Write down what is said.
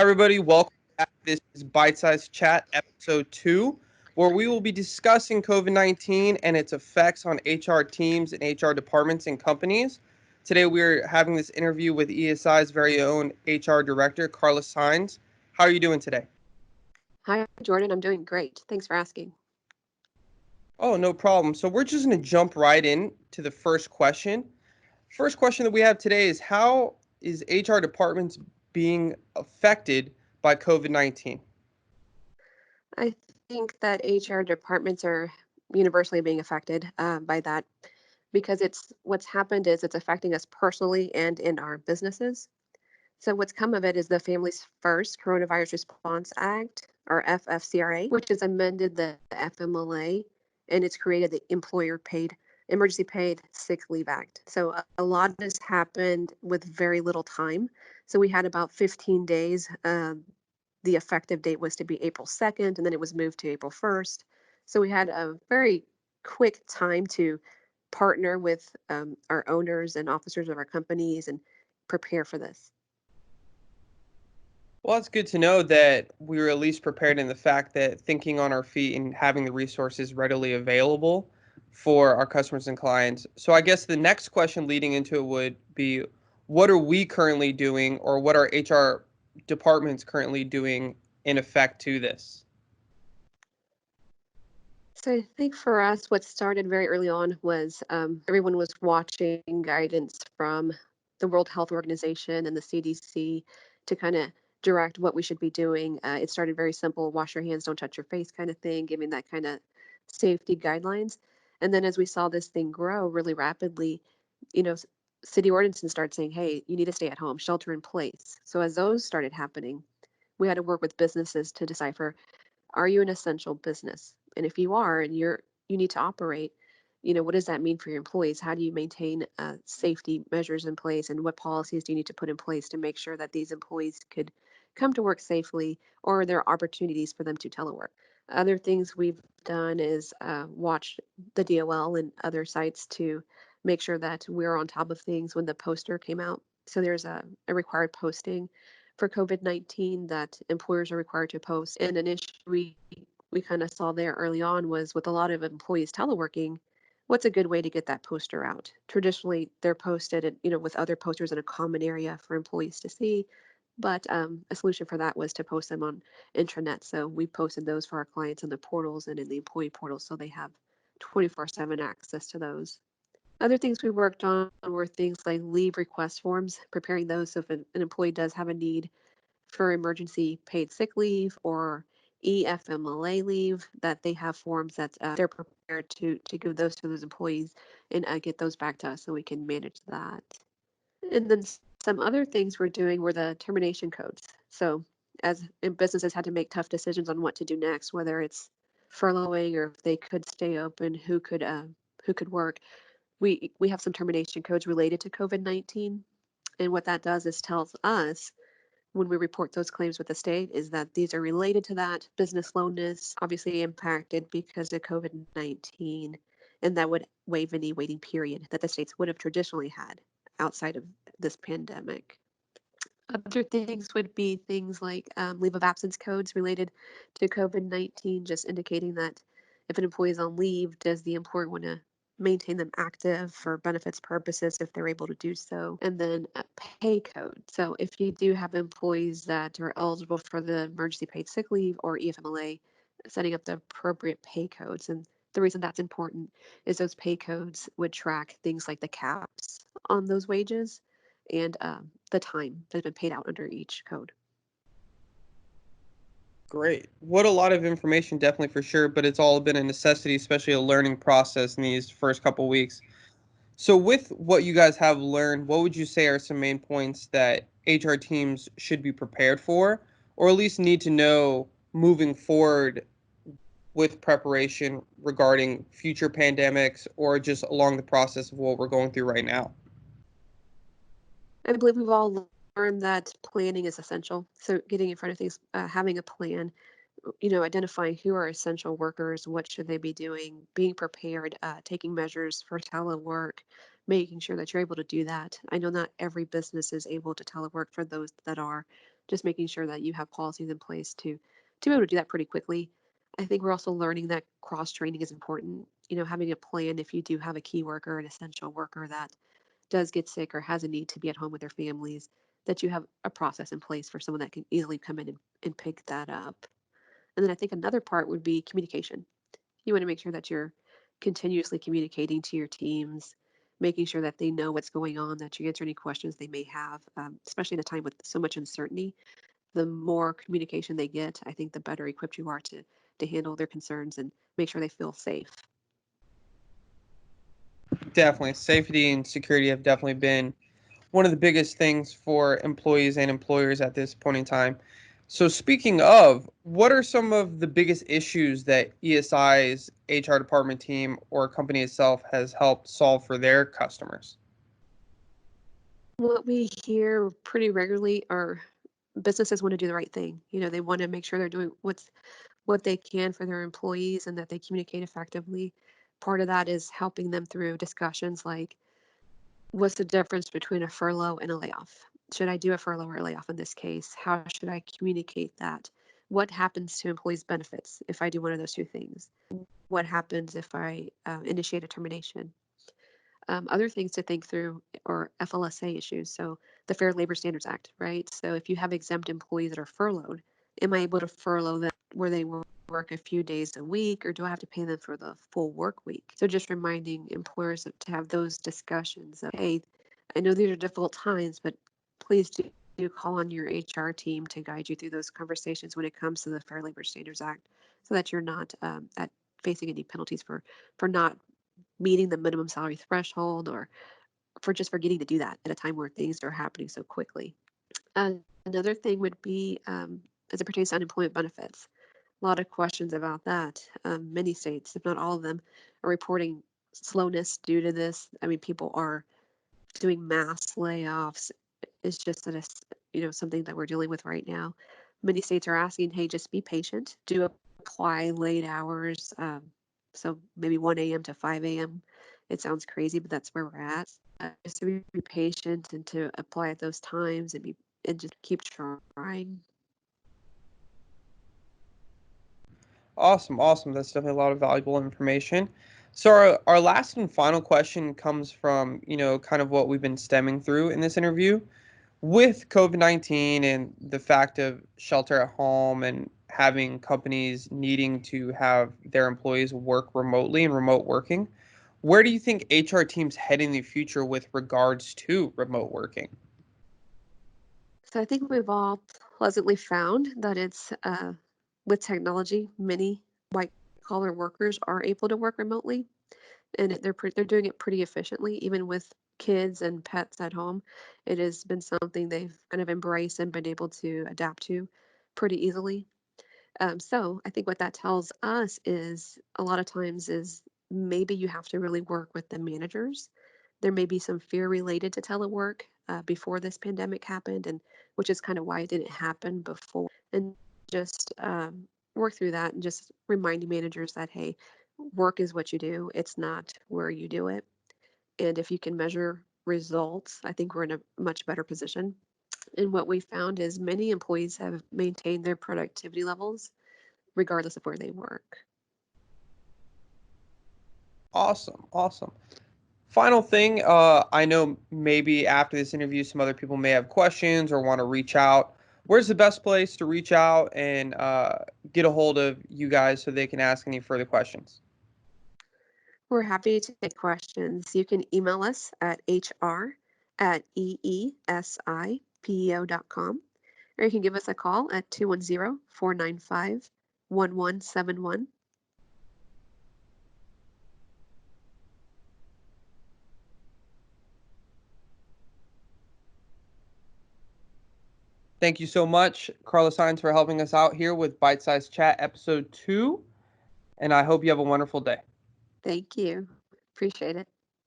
Everybody, welcome back. This is Bite Size Chat, episode 2, where we will be discussing COVID-19 and its effects on HR teams and HR departments and companies. Today, we're having this interview with eESI's very own HR director, Karla Saenz. How are you doing today? Hi, Jordan. I'm doing great. Thanks for asking. Oh, no problem. So we're just going to jump right in to the first question. First question that we have today is how is HR departments being affected by COVID-19? I think that HR departments are universally being affected by that because what's happened is it's affecting us personally and in our businesses. So what's come of it is the Families First Coronavirus Response Act, or FFCRA, which has amended the FMLA, and it's created the Employer Paid Emergency Paid Sick Leave Act. So a lot has happened with very little time. So we had about 15 days. The effective date was to be April 2nd, and then it was moved to April 1st. So we had a very quick time to partner with our owners and officers of our companies and prepare for this. Well, it's good to know that we were at least prepared in the fact that thinking on our feet and having the resources readily available for our customers and clients. So I guess the next question leading into it would be, what are we currently doing or what are HR departments currently doing in effect to this? So I think for us, what started very early on was everyone was watching guidance from the World Health Organization and the CDC to kind of direct what we should be doing. It started very simple: wash your hands, don't touch your face, kind of thing, giving that kind of safety guidelines. And then as we saw this thing grow really rapidly, city ordinances started saying, "Hey, you need to stay at home, shelter in place." So as those started happening, we had to work with businesses to decipher, are you an essential business? And if you are and you need to operate, what does that mean for your employees? How do you maintain safety measures in place, and what policies do you need to put in place to make sure that these employees could come to work safely, or are there opportunities for them to telework? Other things we've done is watch the DOL and other sites to make sure that we're on top of things when the poster came out. So there's a required posting for COVID-19 that employers are required to post. And an issue we kind of saw there early on was with a lot of employees teleworking, what's a good way to get that poster out? Traditionally, they're posted, with other posters in a common area for employees to see. But a solution for that was to post them on intranet. So we posted those for our clients in the portals and in the employee portals, so they have 24/7 access to those. Other things we worked on were things like leave request forms, preparing those so if an employee does have a need for emergency paid sick leave or EFMLA leave, that they have forms that they're prepared to give those to those employees and get those back to us so we can manage that. And then some other things we're doing were the termination codes. So as businesses had to make tough decisions on what to do next, whether it's furloughing or if they could stay open, who could work, we have some termination codes related to COVID-19. And what that does is tells us when we report those claims with the state is that these are related to that business loanness, obviously impacted because of COVID-19, and that would waive any waiting period that the states would have traditionally had outside of this pandemic. Other things would be things like leave of absence codes related to COVID-19, just indicating that if an employee is on leave, does the employer want to maintain them active for benefits purposes if they're able to do so? And then a pay code. So if you do have employees that are eligible for the emergency paid sick leave or EFMLA, setting up the appropriate pay codes. And the reason that's important is those pay codes would track things like the caps on those wages and the time that has been paid out under each code. Great. What a lot of information, definitely for sure, but it's all been a necessity, especially a learning process in these first couple weeks. So, with what you guys have learned, what would you say are some main points that HR teams should be prepared for, or at least need to know moving forward with preparation regarding future pandemics or just along the process of what we're going through right now? I believe we've all learned that planning is essential. So getting in front of things, having a plan, identifying who are essential workers, what should they be doing, being prepared, taking measures for telework, making sure that you're able to do that. I know not every business is able to telework. For those that are, just making sure that you have policies in place to be able to do that pretty quickly. I think we're also learning that cross training is important. Having a plan if you do have a key worker, an essential worker that does get sick or has a need to be at home with their families, that you have a process in place for someone that can easily come in and pick that up. And then I think another part would be communication. You want to make sure that you're continuously communicating to your teams, making sure that they know what's going on, that you answer any questions they may have, especially in a time with so much uncertainty. The more communication they get, I think the better equipped you are to handle their concerns and make sure they feel safe. Definitely. Safety and security have definitely been one of the biggest things for employees and employers at this point in time. So, speaking of, what are some of the biggest issues that ESI's HR department team or company itself has helped solve for their customers? What we hear pretty regularly are businesses want to do the right thing. They want to make sure they're doing what they can for their employees and that they communicate effectively. Part of that is helping them through discussions like, what's the difference between a furlough and a layoff? Should I do a furlough or a layoff in this case? How should I communicate that? What happens to employees' benefits if I do one of those two things? What happens if I initiate a termination? Other things to think through are FLSA issues. So the Fair Labor Standards Act, right? So if you have exempt employees that are furloughed, am I able to furlough them where they work a few days a week, or do I have to pay them for the full work week? So just reminding employers to have those discussions of, hey, I know these are difficult times, but please do call on your HR team to guide you through those conversations when it comes to the Fair Labor Standards Act, so that you're not facing any penalties for not meeting the minimum salary threshold, or for just forgetting to do that at a time where things are happening so quickly. Another thing would be as it pertains to unemployment benefits. A lot of questions about that. Many states, if not all of them, are reporting slowness due to this. I mean, people are doing mass layoffs. It's just that it's something that we're dealing with right now. Many states are asking, hey, just be patient. Do apply late hours. So maybe 1 a.m. to 5 a.m. It sounds crazy, but that's where we're at. Just to be patient and to apply at those times and just keep trying. Awesome, awesome. That's definitely a lot of valuable information. So our last and final question comes from, kind of what we've been stemming through in this interview. With COVID-19 and the fact of shelter at home and having companies needing to have their employees work remotely and remote working, where do you think HR teams head in the future with regards to remote working? So I think we've all pleasantly found that it's with technology, many white collar workers are able to work remotely, and they're doing it pretty efficiently, even with kids and pets at home. It has been something they've kind of embraced and been able to adapt to pretty easily. So I think what that tells us is a lot of times is maybe you have to really work with the managers. There may be some fear related to telework before this pandemic happened, and which is kind of why it didn't happen before. And just work through that and just reminding managers that, hey, work is what you do, it's not where you do it. And if you can measure results, I think we're in a much better position. And what we found is many employees have maintained their productivity levels regardless of where they work. Awesome, awesome. Final thing, I know maybe after this interview, some other people may have questions or want to reach out. Where's the best place to reach out and get a hold of you guys so they can ask any further questions? We're happy to take questions. You can email us at hr@eesipeo.com, or you can give us a call at 210-495-1171. Thank you so much, Karla Saenz, for helping us out here with Bite Size Chat Episode 2. And I hope you have a wonderful day. Thank you. Appreciate it.